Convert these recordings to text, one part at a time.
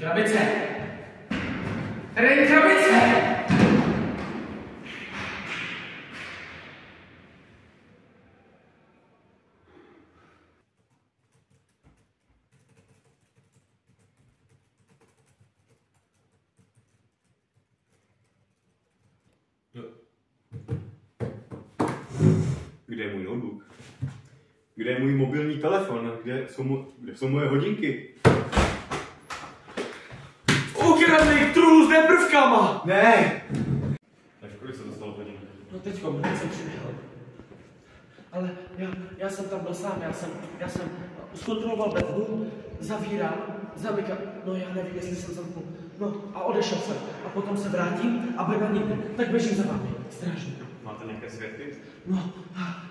Krabice! Tady je krabice! Kde je můj notebook? Kde je můj mobilní telefon? Kde jsou moje hodinky? Ukradený trůl s neprvkama! Ne! Tak kolik se dostalo hodin? No teďko, hned jsem přiběhl. Ale já jsem tam byl sám, já jsem zkontroloval bednu, zavíral, zamykal, no já nevím, jestli jsem zamknul. No a odešel jsem. A potom se vrátím a bedna nikde. Tak běžím za vámi, strážně. Máte nějaké svědky?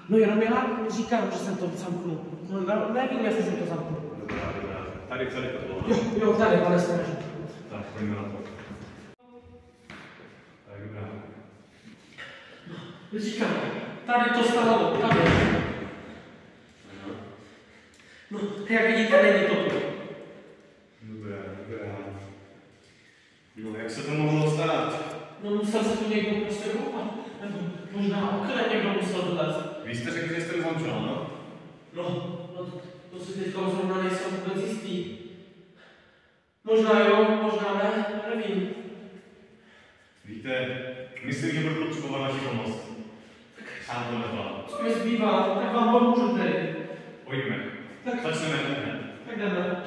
No jenom já říkám, že jsem to zamknul. No nevím, jestli jsem to zamknul. Dobrá. Tady to bylo. Jo, tady, pane strážně. Tak, pojďme na to. Tak, dobrá. Říkám, tady to stálo, tady. No, jak vidíte, není to tu. Dobrá. No, jak se to mohlo stát? No, musel se tu někdo prostě koupat. Nebo možná oknem někdo musel vylézt. Vy jste řekli, že jste to zamčel, no? No, to si teďka zrovna nejsem vůbec jistý. Možná jo, možná ne, nevím. Víte, myslím, že budu potřebovat naši pomoc. Sám to nezvládnu. Co mi zbývá, tak vám pomůžu tedy. Pojďme. Začneme hned. Tak jdeme.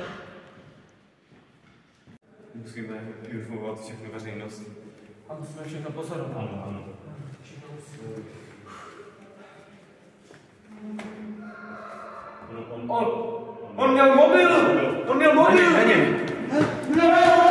Musíme informovat všechny veřejnost. A musíme všechno pozorovat. Ano. On měl mobil! On měl mobil! Na ně! Ne!